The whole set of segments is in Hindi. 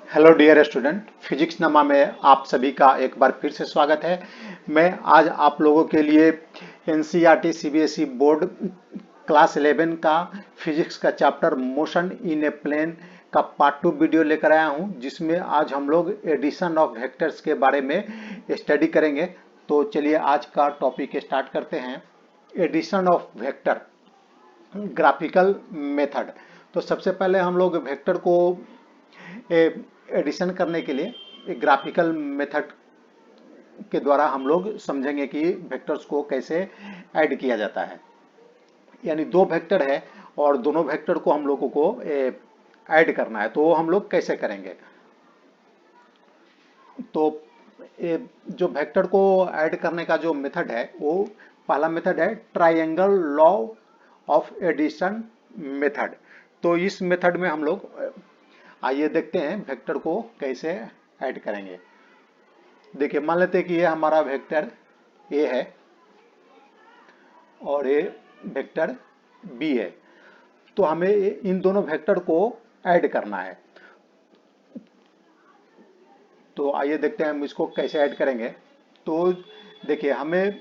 हेलो डियर स्टूडेंट, फिजिक्स नमा में आप सभी का एक बार फिर से स्वागत है। मैं आज आप लोगों के लिए एनसीईआरटी सीबीएसई बोर्ड क्लास 11 का फिजिक्स का chapter motion in a plane का पार्ट 2 वीडियो लेकर आया हूं, जिसमें आज हम लोग एडिशन ऑफ वेक्टर्स के बारे में स्टडी करेंगे। तो चलिए आज का टॉपिक स्टार्ट करते हैं। Addition of vector, graphical method. तो सबसे पहले हम लोग वेक्टर को एडिशन करने के लिए एक ग्राफिकल मेथड के द्वारा हम लोग समझेंगे कि वेक्टर्स को कैसे ऐड किया जाता है। यानी दो वेक्टर है और दोनों वेक्टर को हम लोगों को ऐड करना है, तो वो हम लोग कैसे करेंगे। तो जो वेक्टर को ऐड करने का जो मेथड है, वो पहला मेथड है triangle law of addition method. तो इस मेथड में हम लोग आइए देखते हैं वेक्टर को कैसे ऐड करेंगे। देखिए, मान लेते हैं कि ये हमारा वेक्टर ए है और ये वेक्टर बी है। तो हमें इन दोनों वेक्टर को ऐड करना है। तो आइए देखते हैं हम इसको कैसे ऐड करेंगे। तो देखिए, हमें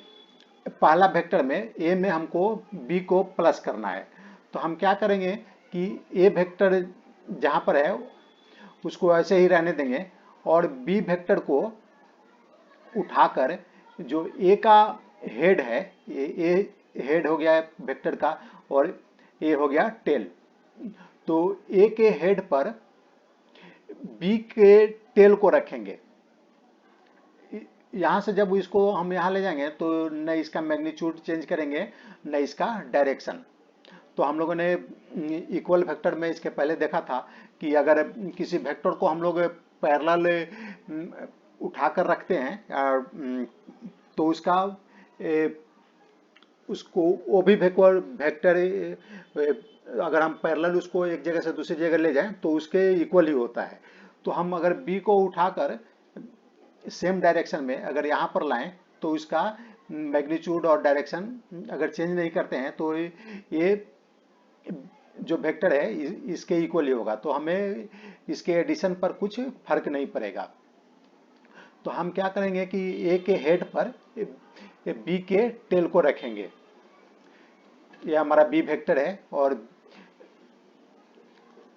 पहला वेक्टर में ए में हमको बी को प्लस करना है। तो हम क्या करेंगे कि ए वेक्टर जहाँ पर है उसको ऐसे ही रहने देंगे और बी वेक्टर को उठाकर, जो ए का हेड है, ए हेड हो गया वेक्टर का और ए हो गया टेल। तो ए के हेड पर बी के टेल को रखेंगे। यहाँ से जब इसको हम यहाँ ले जाएंगे तो न इसका मैग्नीट्यूड चेंज करेंगे न इसका डायरेक्शन। तो हम लोगों ने इक्वल वेक्टर में इसके पहले देखा था कि अगर किसी वेक्टर को हम लोग पैरेलल उठाकर रखते हैं तो उसका उसको वो भी वेक्टर अगर हम पैरेलल उसको एक जगह से दूसरी जगह ले जाएं तो उसके इक्वल ही होता है। तो हम अगर बी को उठाकर सेम डायरेक्शन में अगर यहाँ पर लाएं तो इसका मैग्नीट्यूड और डायरेक्शन अगर चेंज नहीं करते हैं तो ये जो वेक्टर है इसके इक्वल ही होगा। तो हमें इसके एडिशन पर कुछ फर्क नहीं पड़ेगा। तो हम क्या करेंगे कि ए के हेड पर बी के टेल को रखेंगे। ये हमारा बी वेक्टर है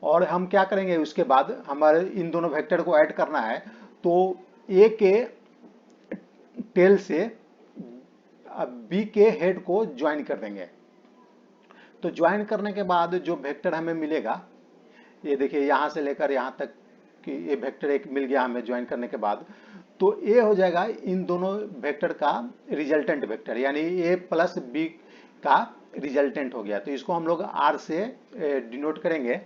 और हम क्या करेंगे, उसके बाद हमारे इन दोनों वेक्टर को ऐड करना है। तो ए के टेल से बी के हेड को ज्वाइन कर देंगे। तो ज्वाइन करने के बाद जो वेक्टर हमें मिलेगा, ये देखिए यहाँ से लेकर यहाँ तक कि ये वेक्टर एक मिल गया हमें ज्वाइन करने के बाद। तो ए हो जाएगा इन दोनों वेक्टर का रिजल्टेंट वेक्टर, यानी ए प्लस बी का रिजल्टेंट हो गया। तो इसको हम लोग आर से डिनोट करेंगे।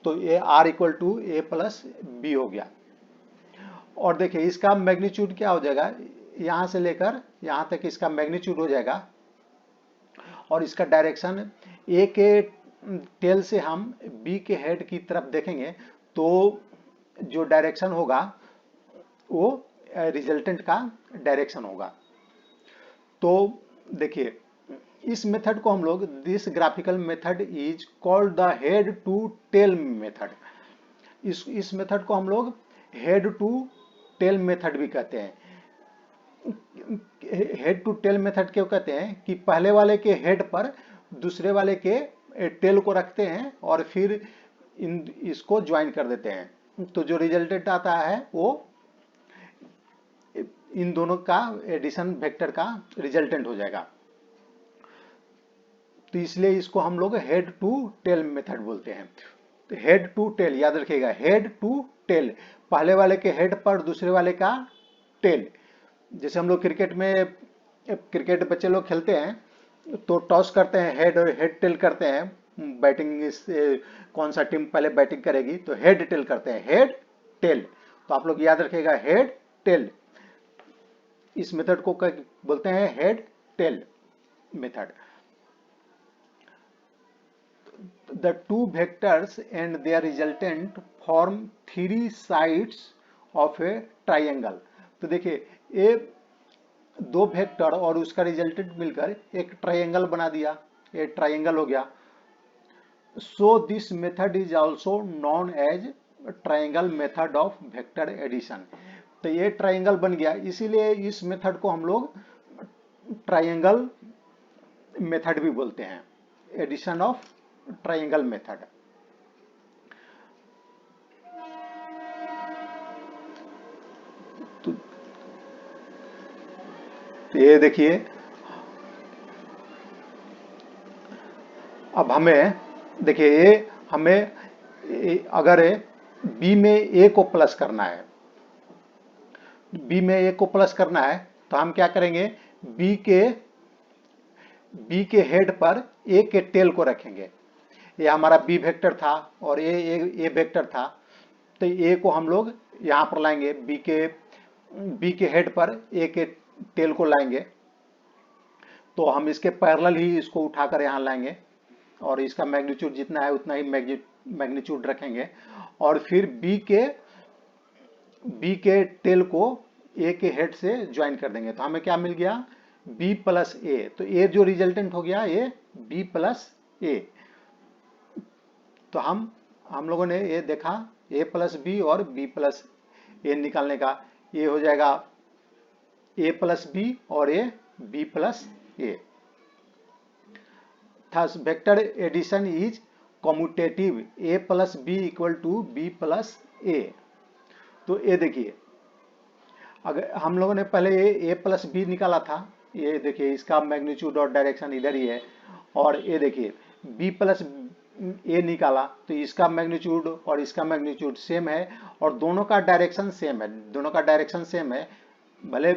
तो ये R equal to A plus B हो गया। और देखिए इसका मैग्नीट्यूड क्या हो जाएगा, यहाँ से लेकर यहाँ तक इसका मैग्नीट्यूड हो जाएगा और इसका डायरेक्शन ए के टेल से हम बी के हेड की तरफ देखेंगे तो जो डायरेक्शन होगा वो रिजल्टेंट का डायरेक्शन होगा। तो देखिए, इस मेथड को हम लोग, this graphical method is called the head to tail method. इस मेथड को हम लोग हेड टू टेल मेथड भी कहते हैं। हेड टू टेल मेथड क्यों कहते हैं कि पहले वाले के हेड पर दूसरे वाले के टेल को रखते हैं और फिर इसको ज्वाइन कर देते हैं। तो जो रिजल्टेंट आता है वो इन दोनों का एडिशन वेक्टर का रिजल्टेंट हो जाएगा। तो इसलिए इसको हम लोग हेड टू टेल मेथड बोलते हैं। तो हेड टू टेल याद रखिएगा, हेड टू टेल, पहले वाले के हेड पर दूसरे वाले का टेल। जैसे हम लोग क्रिकेट बच्चे लोग खेलते हैं तो टॉस करते हैं, हेड और हेड टेल करते हैं। बैटिंग कौन सा टीम पहले बैटिंग करेगी तो हेड टेल करते हैं, हेड टेल। तो आप लोग याद रखिएगा हेड टेल। इस मेथड को बोलते हैं head tail method. The two vectors and their resultant form three sides of a triangle। तो देखिए, ये दो वेक्टर और उसका रिजल्टेंट मिलकर एक ट्राइंगल बना दिया, ये ट्राइंगल हो गया। So this method is also known as triangle method of vector addition. तो ये ट्रायंगल बन गया, इसीलिए इस मेथड को हम लोग ट्रायंगल मेथड भी बोलते हैं, एडिशन ऑफ ट्रायंगल मेथड। तो ये देखिए, अब हमें देखिए ये हमें अगर बी में ए को प्लस करना है, बी में ए को प्लस करना है तो हम क्या करेंगे, बी के हेड पर ए के टेल को रखेंगे। ये हमारा बी वेक्टर था और ए वेक्टर था, तो ए को हम लोग यहाँ पर लाएंगे, बी के हेड पर ए के टेल को लाएंगे। तो हम इसके पैरेलल ही इसको उठाकर यहाँ लाएंगे और इसका मैग्नीट्यूड जितना है उतना ही मैग्नीट्यूड रखेंगे, और फिर बी के टेल को ए के हेड से ज्वाइन कर देंगे। तो हमें क्या मिल गया, बी प्लस ए। तो ए जो रिजल्टेंट हो गया ये बी प्लस ए। तो हम लोगों ने ये देखा, ए प्लस बी और बी प्लस ए निकालने का, ये हो जाएगा ए प्लस बी और A B plus A. Thus vector addition is commutative, a plus b equal to b plus a। तो ये देखिए, अगर हम लोगों ने पहले ए प्लस बी निकाला था, ये देखिए इसका मैग्नीट्यूड और डायरेक्शन इधर ही है, और ये देखिए बी प्लस ए निकाला तो इसका मैग्नीट्यूड और इसका मैग्नीट्यूड सेम है, और दोनों का डायरेक्शन सेम है, दोनों का डायरेक्शन सेम है, भले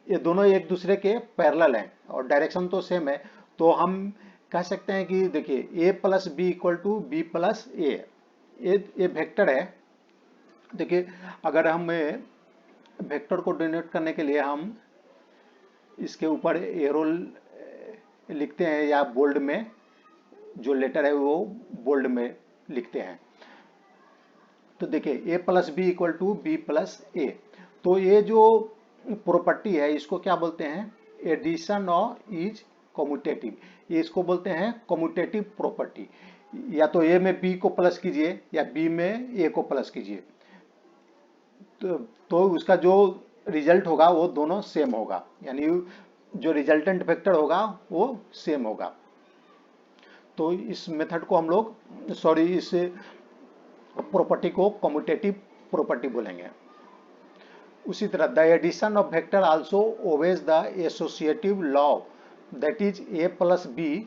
ये दोनों एक दूसरे के पैरेलल हैं और डायरेक्शन तो सेम है। तो हम कह सकते हैं कि देखिए A plus B equal to B plus A, ये वेक्टर है। देखिए अगर हम वेक्टर को डिनोट करने के लिए हम इसके ऊपर एरो लिखते हैं, या बोल्ड में जो लेटर है वो बोल्ड में लिखते हैं। तो देखिए A plus B equal to B plus A, तो ये जो प्रॉपर्टी है इसको क्या बोलते हैं, एडिशन ऑफ इज कम्यूटेटिव, ये इसको बोलते हैं कम्यूटेटिव प्रॉपर्टी। या तो ए में बी को प्लस कीजिए या बी में ए को प्लस कीजिए, तो उसका जो रिजल्ट होगा वो दोनों सेम होगा, यानी जो रिजल्टेंट वेक्टर होगा वो सेम होगा। तो इस मेथड को हम लोग इस प्रॉपर्टी को कम्यूटेटिव प्रॉपर्टी बोलेंगे। उसी तरह the addition of vector also obeys the associative law, that is A plus B.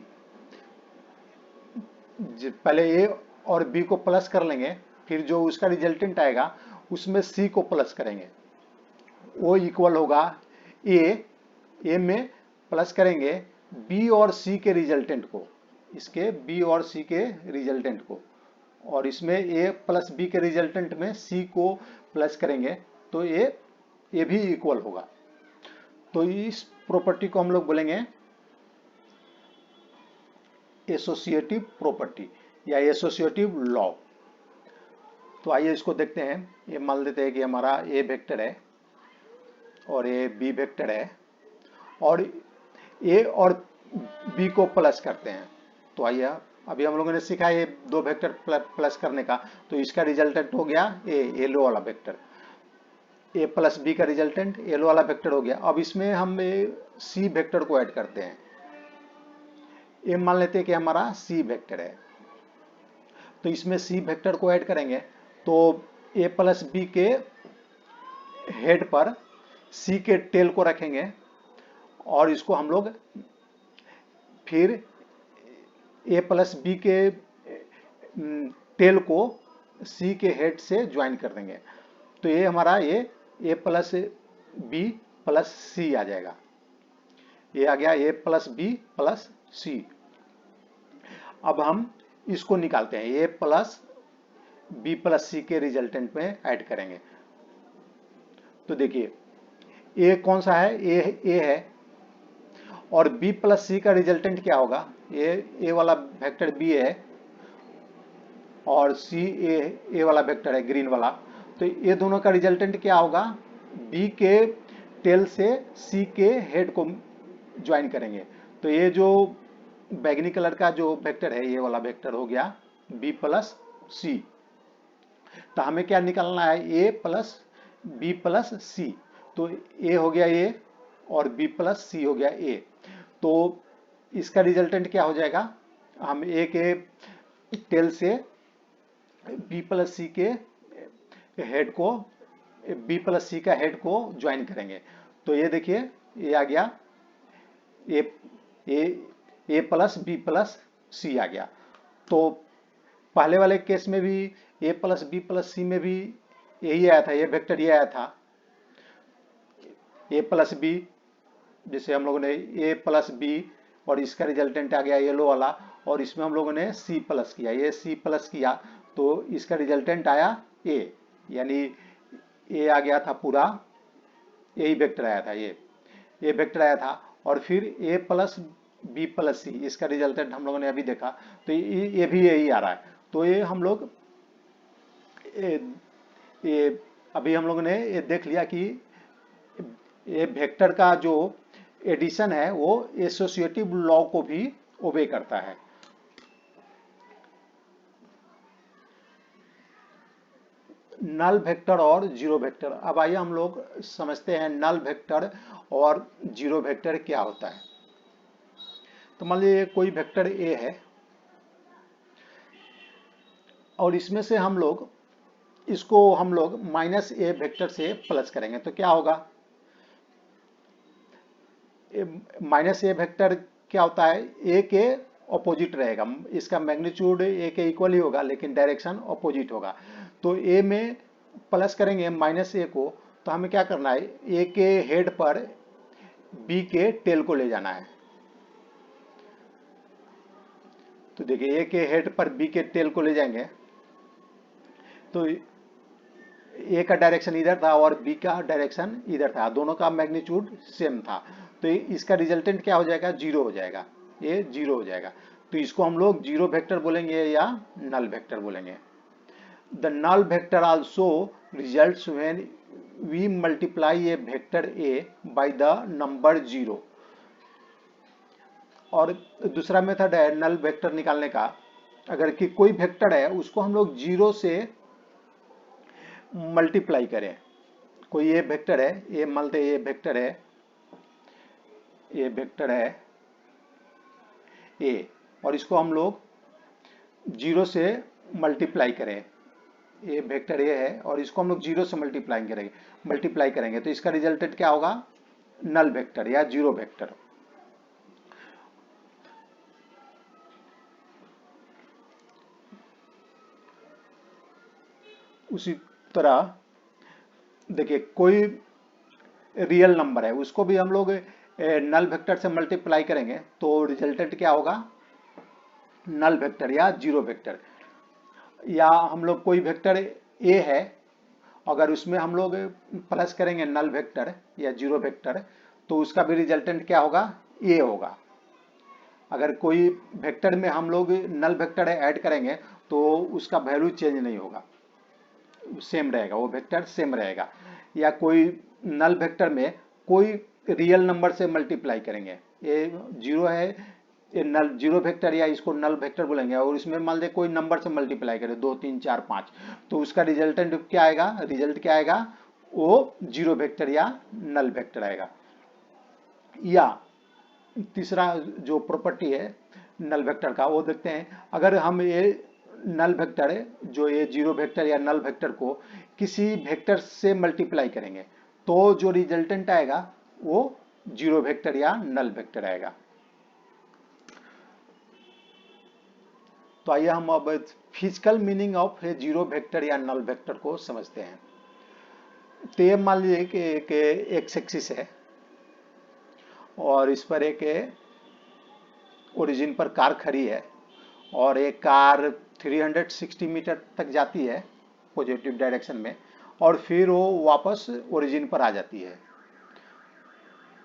पहले ए और बी को प्लस कर लेंगे, फिर जो उसका रिजल्टेंट आएगा उसमें सी को प्लस करेंगे, वो इक्वल होगा ए में प्लस करेंगे बी और सी के रिजल्टेंट को, इसके बी और सी के रिजल्टेंट को, और इसमें ए प्लस बी के रिजल्टेंट में सी को प्लस करेंगे तो ये भी इक्वल होगा। तो इस प्रॉपर्टी को हम लोग बोलेंगे एसोसिएटिव प्रॉपर्टी या एसोसिएटिव लॉ। तो आइए इसको देखते हैं। ये मान लेते हैं कि हमारा ए वेक्टर है और ये बी वेक्टर है, और ए और बी को प्लस करते हैं। तो आइए अभी हम लोगों ने सीखा है दो वेक्टर प्लस करने का, तो इसका रिजल्टेंट हो गया येलो वाला वेक्टर, ए प्लस बी का रिजल्टेंट येलो वाला वेक्टर हो गया। अब इसमें हम सी वेक्टर को ऐड करते हैं। ये मान लेते हैं कि हमारा सी वेक्टर है, तो इसमें सी वेक्टर को ऐड करेंगे तो ए प्लस बी के हेड पर सी के टेल को रखेंगे, और इसको हम लोग फिर ए प्लस बी के टेल को सी के हेड से ज्वाइन कर देंगे। तो ये हमारा ए प्लस बी प्लस सी आ जाएगा, ये आ गया ए प्लस बी प्लस सी। अब हम इसको निकालते हैं, ए प्लस बी प्लस सी के रिजल्टेंट में ऐड करेंगे। तो देखिए ए कौन सा है, ए है, और बी प्लस सी का रिजल्टेंट क्या होगा, ए वाला वेक्टर बी है और सी ए वाला वेक्टर है ग्रीन वाला। तो ये दोनों का रिजल्टेंट क्या होगा, बी के टेल से सी के हेड को ज्वाइन करेंगे। तो ये जो बैगनी कलर का जो वेक्टर है, ये वाला वेक्टर हो गया बी प्लस सी। तो हमें क्या निकालना है, ए प्लस बी प्लस सी। तो ए हो गया ए और बी प्लस सी हो गया ए। तो इसका रिजल्टेंट क्या हो जाएगा, हम ए के टेल से बी प्लस सी के हेड को, बी प्लस सी का हेड को ज्वाइन करेंगे। तो ये देखिए ये आ गया ए ए ए प्लस बी प्लस सी आ गया। तो पहले वाले केस में भी ए प्लस बी प्लस सी में भी यही आया था, ये वेक्टर ये आया था ए प्लस बी, जैसे हम लोगों ने ए प्लस बी और इसका रिजल्टेंट आ गया येलो वाला, और इसमें हम लोगों ने सी प्लस किया, ये सी प्लस किया तो इसका रिजल्टेंट आया ए, यानी ए आ गया था पूरा, यही वेक्टर आया था, ये वेक्टर आया था। और फिर ए प्लस बी प्लस सी, इसका रिजल्टेंट हम लोगों ने अभी देखा, तो ये भी यही आ रहा है। तो ये हम लोग ये अभी हम लोगों ने ये देख लिया कि ये वेक्टर का जो एडिशन है वो एसोसिएटिव लॉ को भी ओबे करता है। नल वेक्टर और जीरो वेक्टर। अब आइए हम लोग समझते हैं नल वेक्टर और जीरो वेक्टर क्या होता है। तो मान लीजिए कोई वेक्टर ए है और इसमें से हम लोग माइनस ए वेक्टर से प्लस करेंगे तो क्या होगा, माइनस ए वेक्टर क्या होता है, ए के ऑपोजिट रहेगा, इसका मैग्नीट्यूड ए के इक्वल ही होगा लेकिन डायरेक्शन ऑपोजिट होगा। तो ए में प्लस करेंगे माइनस ए को, तो हमें क्या करना है, ए के हेड पर बी के टेल को ले जाना है। तो देखिए ए के हेड पर बी के टेल को ले जाएंगे तो ए का डायरेक्शन इधर था और बी का डायरेक्शन इधर था, दोनों का मैग्नीट्यूड सेम था। तो इसका रिजल्टेंट क्या हो जाएगा, जीरो हो जाएगा, ये जीरो हो जाएगा। तो इसको हम लोग जीरो वेक्टर बोलेंगे या नल वेक्टर बोलेंगे। The null vector also results when we multiply a vector A by the number zero. और दूसरा मेथड है नल वेक्टर निकालने का, अगर कि कोई वेक्टर है उसको हम लोग जीरो से मल्टीप्लाई करें। कोई ये वेक्टर है, ये मानते ये वेक्टर है, ये वेक्टर है ए, और इसको हम लोग जीरो से मल्टीप्लाई करें, ये वेक्टर ए है और इसको हम लोग जीरो से मल्टीप्लाई करेंगे तो इसका रिजल्टेंट क्या होगा, नल वेक्टर या जीरो वेक्टर। उसी तरह देखिए कोई रियल नंबर है उसको भी हम लोग नल वेक्टर से मल्टीप्लाई करेंगे तो रिजल्टेंट क्या होगा, नल वेक्टर या जीरो वेक्टर। या हम लोग कोई वेक्टर ए है, अगर उसमें हम लोग प्लस करेंगे नल वेक्टर या जीरो वेक्टर तो उसका भी रिजल्टेंट क्या होगा, ए होगा। अगर कोई वेक्टर में हम लोग नल वेक्टर ऐड करेंगे तो उसका वैल्यू चेंज नहीं होगा, सेम रहेगा, वो वेक्टर सेम रहेगा। या कोई नल वेक्टर में कोई रियल नंबर से मल्टीप्लाई करेंगे, ये जीरो है, ये नल जीरो वेक्टर या इसको नल वेक्टर बोलेंगे, और इसमें मान लीजिए कोई नंबर से मल्टीप्लाई करें 2 3 4 5 तो उसका रिजल्टेंट क्या आएगा, रिजल्ट क्या आएगा, वो जीरो वेक्टर या नल वेक्टर आएगा। या तीसरा जो प्रॉपर्टी है नल वेक्टर का वो देखते हैं, अगर हम ये नल वेक्टर है जो ये जीरो वेक्टर या नल वेक्टर को किसी वेक्टर से मल्टीप्लाई करेंगे तो जो रिजल्टेंट आएगा वो जीरो वेक्टर या नल वेक्टर आएगा। तो आइए हम अब physical meaning of A zero vector या नल वेक्टर को समझते हैं। तो ये मान लीजिए कि एक्स एक्सिस है और इस पर एक ओरिजिन पर कार खड़ी है और एक कार 360 मीटर तक जाती है पॉजिटिव डायरेक्शन में और फिर वो वापस ओरिजिन पर आ जाती है।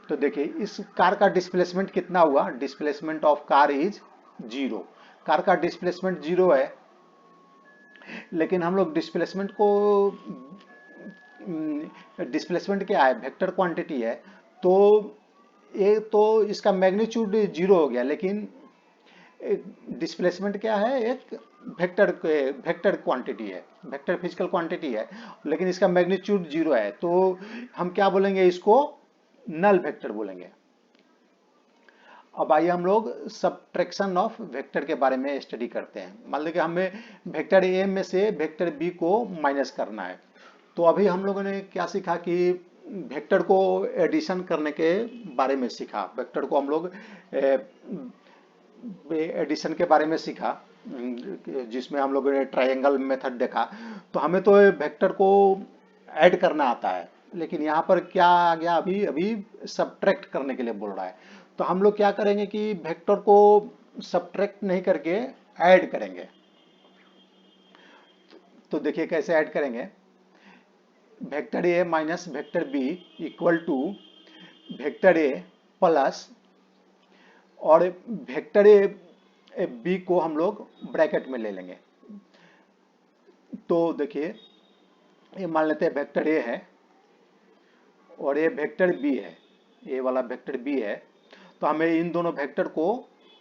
तो देखिए इस कार का डिस्प्लेसमेंट कितना हुआ, displacement of car is zero. Car का डिस्प्लेसमेंट जीरो है लेकिन हम लोग डिस्प्लेसमेंट को, डिस्प्लेसमेंट क्या है, वेक्टर क्वांटिटी है, तो ये तो इसका मैग्नीट्यूड जीरो हो गया लेकिन डिस्प्लेसमेंट क्या है, एक वेक्टर क्वांटिटी है, वेक्टर फिजिकल क्वांटिटी है, लेकिन इसका मैग्नीट्यूड 0 है, तो हम क्या बोलेंगे, इसको नल वेक्टर बोलेंगे। अब आइए हम लोग सब्ट्रैक्शन ऑफ वेक्टर के बारे में स्टडी करते हैं। मान लीजिए कि हमें वेक्टर ए में से वेक्टर बी को माइनस करना है। तो अभी हम लोगों ने क्या सीखा कि वेक्टर को एडिशन करने के बारे में सीखा, वेक्टर को हम लोग एडिशन के बारे में सीखा, जिसमें हम लोगों ने ट्रायंगल मेथड देखा। तो हमें तो वेक्टर को ऐड करना आता है, लेकिन यहाँ पर क्या आ गया, अभी अभी सब्ट्रैक्ट करने के लिए बोल रहा है। तो हम लोग क्या करेंगे कि वेक्टर को सब्ट्रैक्ट नहीं करके ऐड करेंगे। तो देखिए कैसे ऐड करेंगे, vector A minus vector B equal to vector A plus, और वेक्टर ए बी को हम लोग ब्रैकेट में ले लेंगे। तो देखिए ये मान लेते हैं वेक्टर ए है और ये वेक्टर बी है, ये वाला वेक्टर बी है। तो हमें इन दोनों वेक्टर को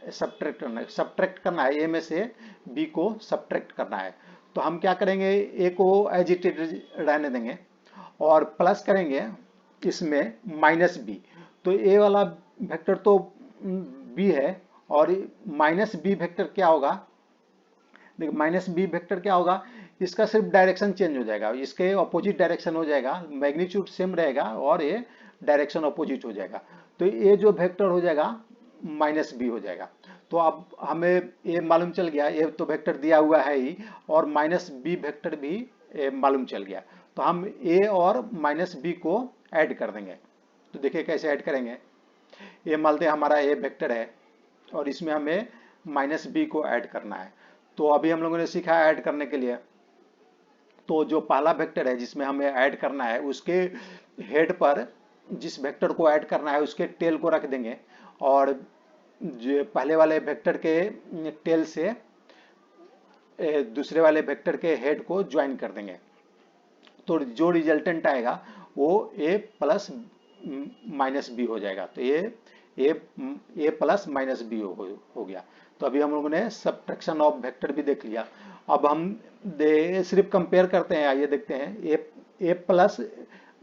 सब्ट्रैक्ट करना है, ए में से बी को सब्ट्रैक्ट करना है। तो हम क्या करेंगे, ए को एज इट इज रहने देंगे और प्लस करेंगे इसमें माइनस बी। तो ए वाला वेक्टर तो बी है, और माइनस बी वेक्टर क्या होगा, देखिए माइनस बी वेक्टर क्या होगा, इसका सिर्फ डायरेक्शन चेंज हो जाएगा, इसके अपोजिट डायरेक्शन हो जाएगा, मैग्नीट्यूड सेम रहेगा और ये डायरेक्शन अपोजिट हो जाएगा। तो ये जो वेक्टर हो जाएगा माइनस बी हो जाएगा। तो अब हमें ये मालूम चल गया, ये तो वेक्टर दिया हुआ है ही, और माइनस बी वेक्टर भी मालूम चल गया। तो हम ए और माइनस बी को ऐड कर देंगे। तो देखिए कैसे ऐड करेंगे, ये मानते हैं हमारा ए वेक्टर है और इसमें हमें माइनस बी को ऐड करना है। तो अभी हम लोगों ने सीखा ऐड करने के लिए, तो जो पहला वेक्टर है जिसमें हमें ऐड करना है, उसके हेड पर जिस वेक्टर को ऐड करना है उसके टेल को रख देंगे, और जो पहले वाले वेक्टर के टेल से दूसरे वाले वेक्टर के हेड को ज्वाइन कर देंगे। तो जो रिजल्टेंट आएगा वो ए प्लस माइनस बी हो जाएगा। तो ए प्लस माइनस बी हो गया। तो अभी हम लोगों ने सब्ट्रैक्शन ऑफ वेक्टर भी देख लिया। अब हम सिर्फ कंपेयर करते हैं, आइए देखते हैं। ए प्लस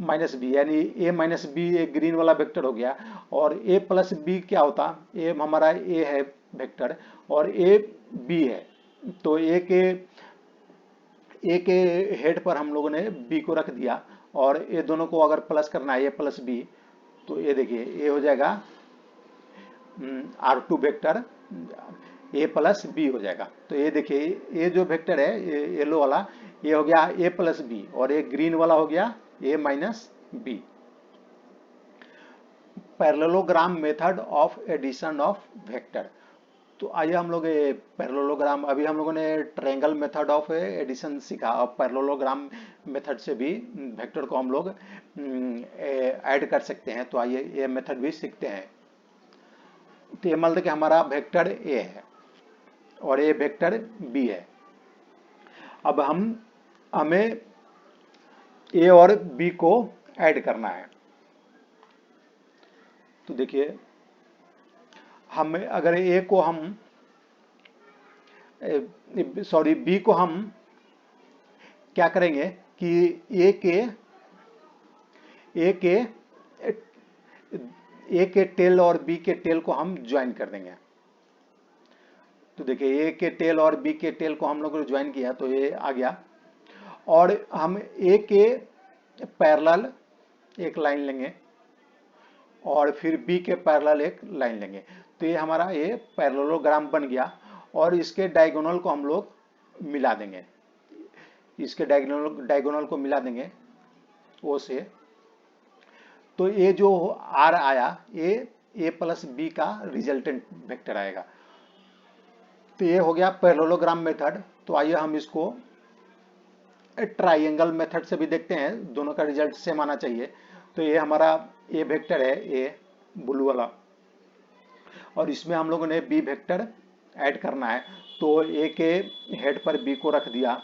माइनस बी, यानी ए माइनस बी एक ग्रीन वाला वेक्टर हो गया, और ए प्लस बी क्या होता, ए हमारा ए है वेक्टर और ए बी है। तो ए के हेड पर हम लोगों ने बी को रख दिया, और ये दोनों को अगर प्लस करना है ए प्लस बी, तो ये देखिए ये हो जाएगा R2 vector A plus B हो जाएगा। तो ये देखिए ये जो वेक्टर है येलो वाला, ये हो गया ए प्लस बी, और ये ग्रीन वाला हो गया A minus B. Parallelogram method of addition of vector. तो आइए हम लोग पैरेललोग्राम, अभी हम लोगों ने ट्रायंगल मेथड ऑफ एडिशन सीखा, और पैरेललोग्राम मेथड से भी वेक्टर को हम लोग ऐड कर सकते हैं। तो आइए ये मेथड भी सीखते हैं। तो ये मान लेते कि हमारा वेक्टर ए है और ये वेक्टर बी है। अब हमें ए और बी को ऐड करना है। तो देखिए हमें अगर ए को हम बी को हम क्या करेंगे कि ए के टेल और बी के टेल को हम ज्वाइन कर देंगे। तो देखिए ए के टेल और बी के टेल को हम लोगों ने ज्वाइन किया, तो ये आ गया। और हम ए के पैरेलल एक लाइन लेंगे और फिर बी के पैरेलल एक लाइन लेंगे। तो ये हमारा ये पैरेललोग्राम बन गया, और इसके डायगोनल को हम लोग मिला देंगे, इसके डायगोनल को मिला देंगे ओ से। तो ये जो आर आया, ये ए प्लस बी का रिजल्टेंट वेक्टर आएगा। तो ये हो गया पैरेललोग्राम मेथड। तो आइए हम इसको ट्राइंगल मेथड से भी देखते हैं, दोनों का रिजल्ट सेम आना चाहिए। तो ये हमारा ए वेक्टर है, ए ब्लू वाला, और इसमें हम लोगों ने बी वेक्टर ऐड करना है। तो ए के हेड पर बी को रख दिया,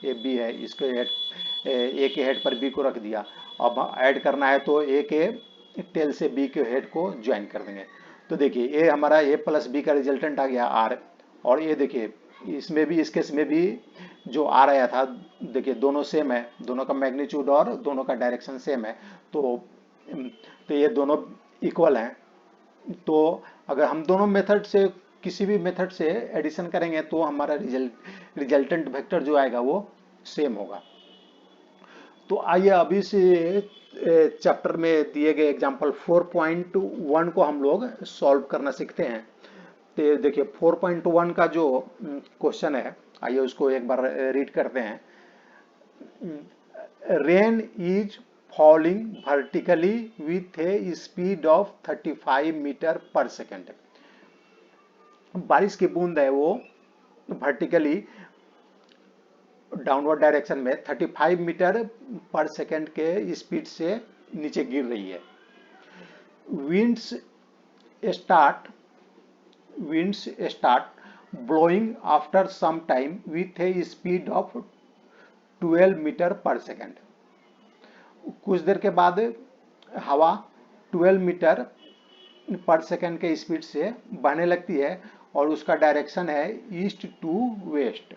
ये बी है, इसके ए के हेड पर बी को रख दिया। अब ऐड करना है तो ए के टेल से बी के हेड को ज्वाइन कर देंगे। तो देखिए ये हमारा ए प्लस बी का रिजल्टेंट आ गया आर, और ये देखिए इसमें भी, इस केस में भी जो आ रहा था, देखिए दोनों सेम है, दोनों का मैग्नीट्यूड और दोनों का डायरेक्शन सेम है, तो ये दोनों इक्वल हैं। तो अगर हम दोनों मेथड से किसी भी मेथड से एडिशन करेंगे तो हमारा रिजल्टेंट वेक्टर जो आएगा वो सेम होगा। तो आइए अभी से चैप्टर में दिए गए एग्जांपल 4.1 को हम लोग सॉल्व करना सीखते हैं। तो देखिए 4.1 का जो क्वेश्चन है, आइए उसको एक बार रीड करते हैं। Rain is falling vertically with a speed of 35 metre per second. बारिश की बूंद है वो वर्टिकली डाउनवर्ड डायरेक्शन में 35 मीटर पर सेकेंड के स्पीड से नीचे गिर रही है। Winds start blowing after some time with a speed of 12 metre per second. कुछ देर के बाद हवा 12 मीटर पर सेकेंड के स्पीड से बहने लगती है और उसका डायरेक्शन है east to west.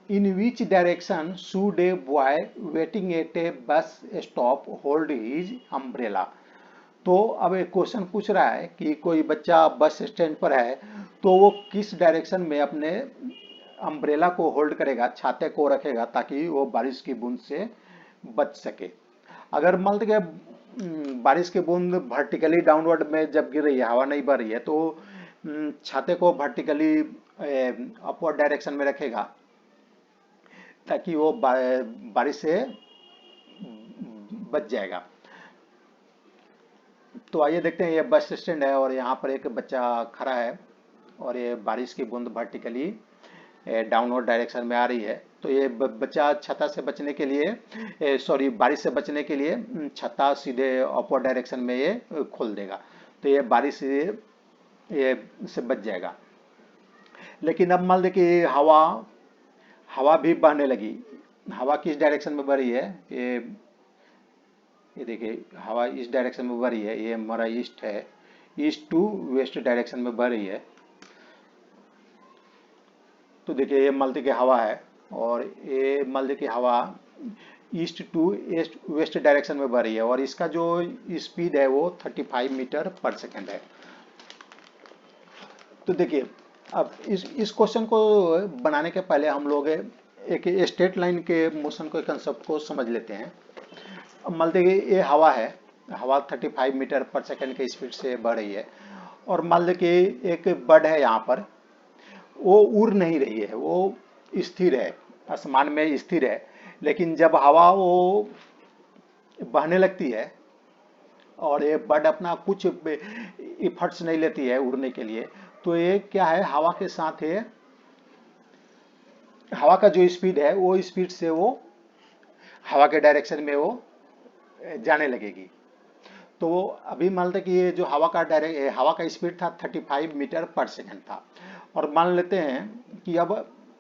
In which direction should a boy waiting at a bus stop hold his umbrella. तो अब एक क्वेश्चन पूछ रहा है कि कोई बच्चा बस स्टैंड पर है तो वो किस डायरेक्शन में अपने अम्ब्रेला को होल्ड करेगा, छाते को रखेगा, ताकि वो बारिश की बूंद से बच सके। अगर मान लीजिए बारिश की बूंद वर्टिकली डाउनवर्ड में जब गिर रही है, हवा नहीं बह रही है, तो छाते को वर्टिकली अपवर्ड डायरेक्शन में रखेगा ताकि वो बारिश से बच जाएगा। तो आइए देखते हैं, ये बस स्टैंड है और यहाँ पर एक बच्चा खड़ा है और ये बारिश की बूंद वर्टिकली डाउनवर्ड डायरेक्शन में आ रही है। तो ये बच्चा छत्ता से बचने के लिए, सॉरी बारिश से बचने के लिए छत्ता सीधे अपवर्ड डायरेक्शन में ये खोल देगा, तो ये बारिश से बच जाएगा। लेकिन अब मान लीजिए कि हवा भी बहने लगी। हवा किस डायरेक्शन में बह रही है, ये देखिए हवा इस डायरेक्शन में बह रही है, ये हमारा ईस्ट है, ईस्ट टू वेस्ट डायरेक्शन में बह रही है। तो देखिए ये मान लीजिए कि हवा है और ये मान लीजिए कि हवा ईस्ट टू वेस्ट डायरेक्शन में बह रही है और इसका जो स्पीड है वो 35 मीटर पर सेकेंड है। तो देखिए अब इस क्वेश्चन को बनाने के पहले हम लोग एक स्ट्रेट लाइन के मोशन के कंसेप्ट को समझ लेते हैं। अब मान लीजिए ये हवा है, हवा 35 मीटर पर सेकेंड के स्पीड से बढ़ रही है और मान लीजिए कि एक बर्ड है यहाँ पर, वो उड़ नहीं रही है, वो स्थिर है, आसमान में स्थिर है। लेकिन जब हवा वो बहने लगती है और ये बर्ड अपना कुछ इफर्ट्स नहीं लेती है उड़ने के लिए, तो ये क्या है, हवा के साथ है, हवा का जो स्पीड है वो स्पीड से वो हवा के डायरेक्शन में वो जाने लगेगी। तो अभी मान लेते कि ये जो हवा का स्पीड था 35 मीटर पर सेकंड था और मान लेते हैं कि अब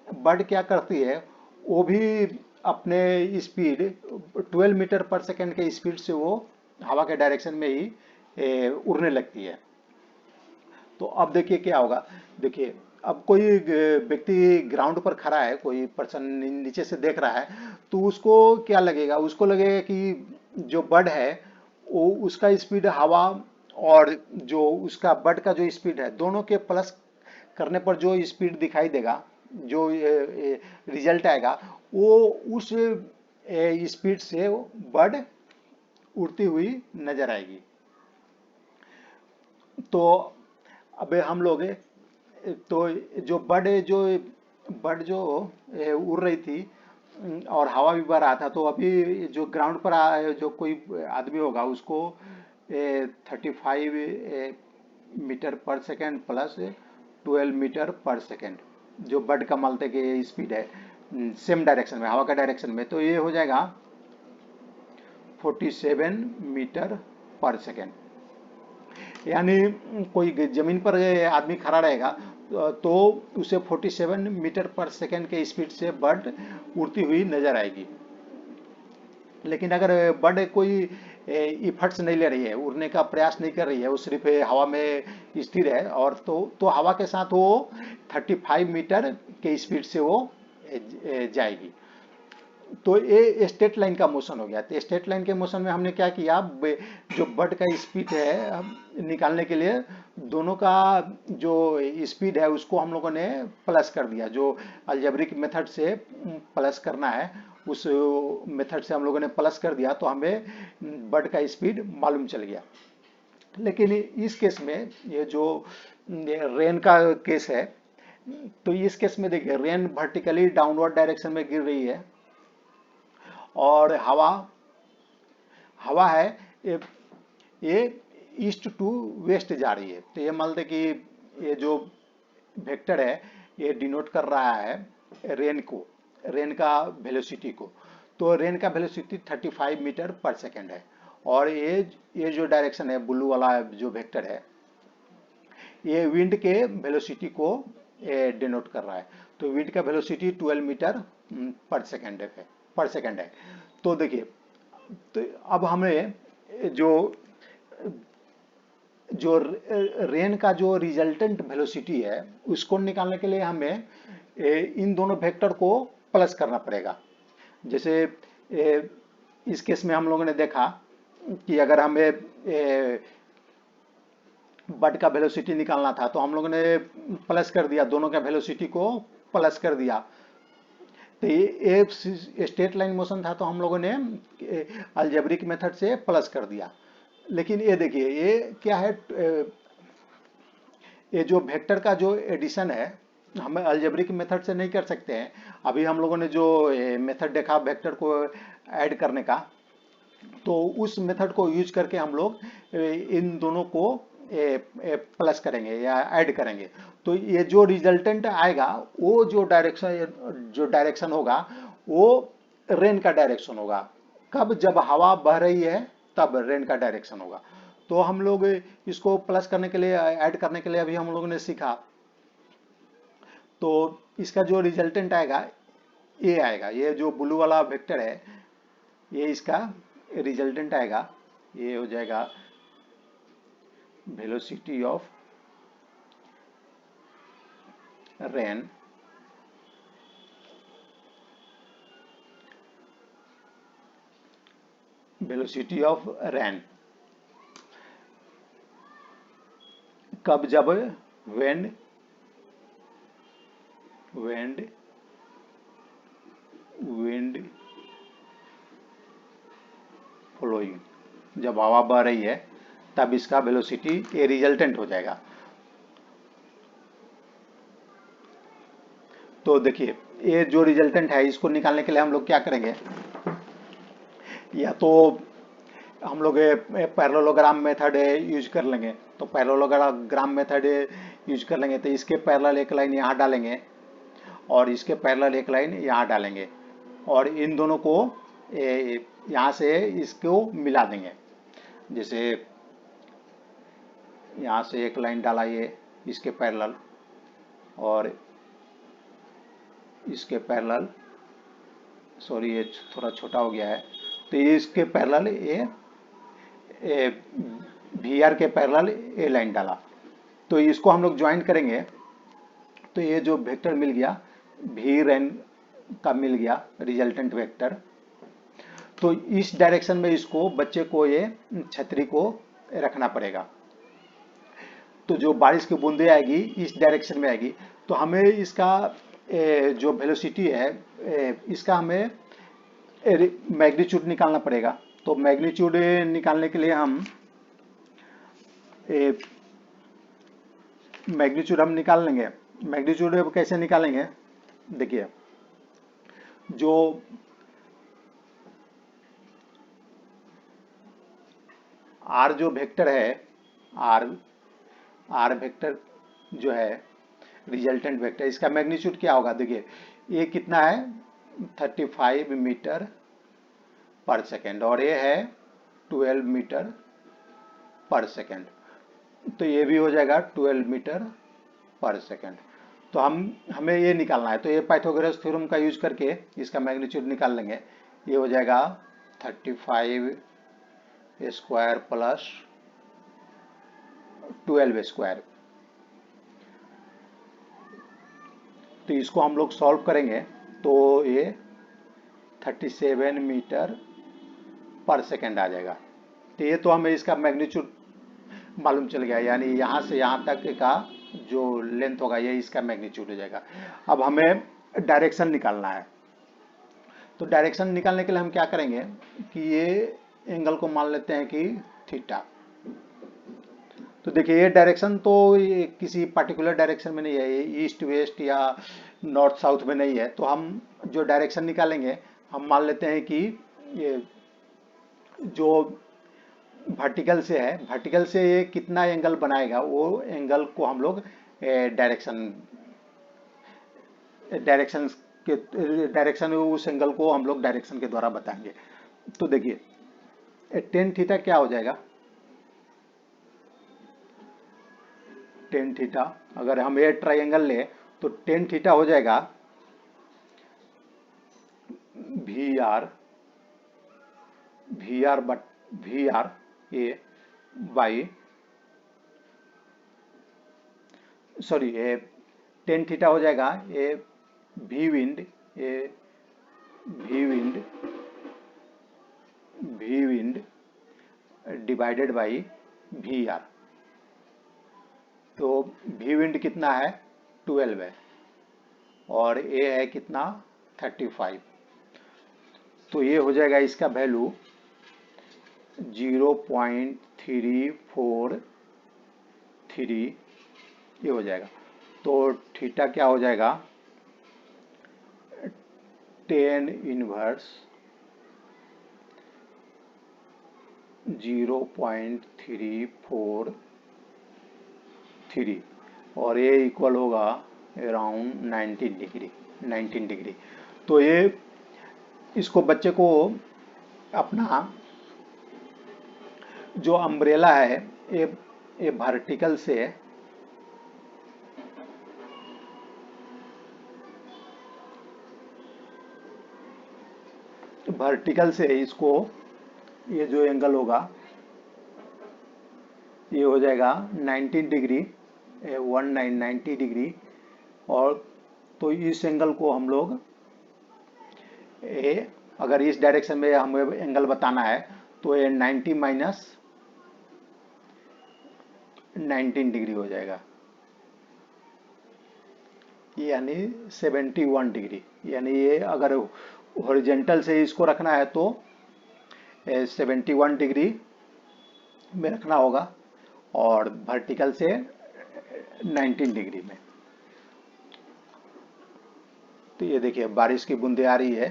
बर्ड क्या करती है, वो भी अपने स्पीड 12 मीटर पर सेकंड के स्पीड से वो हवा के डायरेक्शन में ही उड़ने लगती है। तो अब देखिए क्या होगा, देखिए अब कोई व्यक्ति ग्राउंड पर खड़ा है, कोई पर्सन नीचे से देख रहा है, तो उसको क्या लगेगा, उसको लगेगा कि जो बर्ड है वो उसका स्पीड हवा और जो उसका बर्ड का जो स्पीड है, दोनों के प्लस करने पर जो स्पीड दिखाई देगा, जो रिजल्ट आएगा, वो उस स्पीड से बर्ड उड़ती हुई नजर आएगी। तो अब हम लोग तो जो बर्ड जो उड़ रही थी और हवा भी बह रहा था, तो अभी जो ग्राउंड पर जो कोई आदमी होगा उसको 35 metre per second plus 12 metre per second जो बर्ड का मालते की स्पीड है सेम डायरेक्शन में, हवा का डायरेक्शन में, तो ये हो जाएगा 47 मीटर पर सेकेंड। यानी कोई जमीन पर आदमी खड़ा रहेगा तो उसे 47 मीटर पर सेकेंड के स्पीड से बर्ड उड़ती हुई नजर आएगी। लेकिन अगर बर्ड कोई इफर्ट्स नहीं ले रही है, उड़ने का प्रयास नहीं कर रही है, वो सिर्फ हवा में स्थिर है, और तो हवा के साथ वो 35 मीटर के स्पीड से वो जाएगी। तो ये स्ट्रेट लाइन का मोशन हो गया। तो स्ट्रेट लाइन के मोशन में हमने क्या किया, जो बर्ड का स्पीड है निकालने के लिए दोनों का जो स्पीड है उसको हम लोगों ने प्लस कर दिया। जो अलजेब्रिक मेथड से प्लस करना है उस मेथड से हम लोगों ने प्लस कर दिया, तो हमें बर्ड का स्पीड मालूम चल गया। लेकिन इस केस में ये जो रेन का केस है, तो इस केस में देखिए रेन वर्टिकली डाउनवर्ड डायरेक्शन में गिर रही है, और हवा हवा है ये ईस्ट टू वेस्ट जा रही है। तो ये मान लेते कि ये जो वेक्टर है ये डिनोट कर रहा है रेन को, रेन का वेलोसिटी को। तो रेन का वेलोसिटी 35 मीटर पर सेकेंड है, और ये जो डायरेक्शन है ब्लू वाला जो वेक्टर है ये विंड के वेलोसिटी को डिनोट कर रहा है। तो विंड का वेलोसिटी 12 मीटर पर सेकेंड है। तो देखिए, तो अब हमें जो जो रेन का जो रिजल्टेंट वेलोसिटी है उसको निकालने के लिए हमें इन दोनों वेक्टर को प्लस करना पड़ेगा। जैसे इस केस में हम लोगों ने देखा कि अगर हमें बर्ड का वेलोसिटी निकालना था तो हम लोगों ने प्लस कर दिया, दोनों का वेलोसिटी को प्लस कर दिया। तो ये स्ट्रेट लाइन मोशन था तो हम लोगों ने अलजेब्रिक मेथड से प्लस कर दिया। लेकिन ये देखिए ये क्या है, ये जो वेक्टर का जो एडिशन है हम अलजेब्रिक मेथड से नहीं कर सकते हैं। अभी हम लोगों ने जो मेथड देखा वेक्टर को ऐड करने का, तो उस मेथड को यूज करके हम लोग इन दोनों को प्लस करेंगे या ऐड करेंगे। तो ये जो रिजल्टेंट आएगा वो जो डायरेक्शन होगा वो रेन का डायरेक्शन होगा। कब? जब हवा बह रही है तब रेन का डायरेक्शन होगा। तो हम लोग इसको प्लस करने के लिए, ऐड करने के लिए अभी हम लोगों ने सीखा। तो इसका जो रिजल्टेंट आएगा ये आएगा, ये जो ब्लू वाला वेक्टर है ये इसका रिजल्टेंट आएगा, ये हो जाएगा वेलोसिटी ऑफ रेन कब? जब wind फ्लोइंग, जब हवा बह रही है तब इसका वेलोसिटी ये रिजल्टेंट हो जाएगा। तो देखिए ये जो रिजल्टेंट है इसको निकालने के लिए हम लोग क्या करेंगे, या तो हम लोग पैरेललोग्राम मेथड यूज कर लेंगे। तो पैरेललोग्राम मेथड यूज कर लेंगे तो इसके पैरेलल एक लाइन यहाँ डालेंगे और इसके पैरेलल एक लाइन यहाँ डालेंगे, और इन दोनों को यहाँ से इसको मिला देंगे। जैसे यहाँ से एक लाइन डाला ये इसके पैरेलल, और इसके पैरेलल, सॉरी ये थोड़ा छोटा हो गया है, तो ये इसके पैरेलल ये VR के पैरेलल ये लाइन डाला। तो इसको हम लोग ज्वाइन करेंगे तो ये जो वेक्टर मिल गया V रेन का मिल गया रिजल्टेंट वेक्टर। तो इस डायरेक्शन में इसको बच्चे को ये छतरी को रखना पड़ेगा। तो जो बारिश की बूंदें आएगी इस डायरेक्शन में आएगी। तो हमें इसका जो वेलोसिटी है इसका हमें मैग्नीट्यूड निकालना पड़ेगा। तो मैग्नीट्यूड निकालने के लिए हम मैग्नीट्यूड हम निकाल लेंगे। मैग्नीट्यूड कैसे निकालेंगे, देखिए जो आर जो वेक्टर है, आर वेक्टर जो है रिजल्टेंट वेक्टर, इसका मैग्नीट्यूड क्या होगा, देखिए ये कितना है 35 मीटर पर सेकेंड और ये है 12 मीटर पर सेकेंड। तो ये भी हो जाएगा 12 मीटर पर सेकेंड। तो हमें ये निकालना है। तो ये पाइथागोरस थ्योरम का यूज करके इसका मैग्नीट्यूड निकाल लेंगे। ये हो जाएगा 35 स्क्वायर प्लस 12 स्क्वायर। तो इसको हम लोग सॉल्व करेंगे तो ये 37 मीटर पर सेकेंड आ जाएगा। तो ये तो हमें इसका मैग्नीट्यूड मालूम चल गया, यानी यहाँ से यहाँ तक का जो लेंथ होगा ये इसका मैग्नीट्यूड हो जाएगा। अब हमें डायरेक्शन निकालना है। तो डायरेक्शन निकालने के लिए हम क्या करेंगे कि ये एंगल को मान लेते हैं कि थीटा। तो देखिए ये डायरेक्शन तो ये किसी पर्टिकुलर डायरेक्शन में नहीं है, ये ईस्ट वेस्ट या नॉर्थ साउथ में नहीं है। तो हम जो डायरेक्शन निकालेंगे हम मान लेते हैं कि ये जो वर्टिकल से है, वर्टिकल से ये कितना एंगल बनाएगा वो एंगल को हम लोग डायरेक्शन उस एंगल को हम लोग डायरेक्शन के द्वारा बताएंगे। तो देखिए टेन थीटा क्या हो जाएगा, टेन थीटा अगर हम ये ट्राइंगल ले तो टेन थीटा हो जाएगा V R A by sorry ये टेन थीटा हो जाएगा A V wind divided by V R. तो वी विंड कितना है 12 है और ए है कितना 35। तो ये हो जाएगा इसका वैल्यू 0.343 ये हो जाएगा। तो थीटा क्या हो जाएगा 10 इनवर्स 0.343 और ये इक्वल होगा अराउंड 19 डिग्री। तो ये इसको बच्चे को अपना जो अम्ब्रेला है ये वर्टिकल से इसको ये जो एंगल होगा ये हो जाएगा 19 डिग्री 90 डिग्री। और तो इस एंगल को हम लोग अगर इस डायरेक्शन में हमें एंगल बताना है तो ये 90 माइनस 19 डिग्री हो जाएगा, यानी 71 डिग्री। यानी ये अगर हॉरिजेंटल से इसको रखना है तो 71 डिग्री में रखना होगा और वर्टिकल से 19 डिग्री में। तो ये देखिए बारिश की बूंदें आ रही है,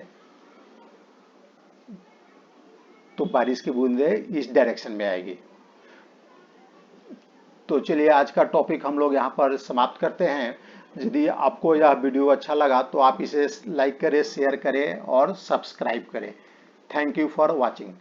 तो बारिश की बूंदें इस डायरेक्शन में आएगी। तो चलिए आज का टॉपिक हम लोग यहाँ पर समाप्त करते हैं। यदि आपको यह वीडियो अच्छा लगा तो आप इसे लाइक करें, शेयर करें और सब्सक्राइब करें। Thank you for watching.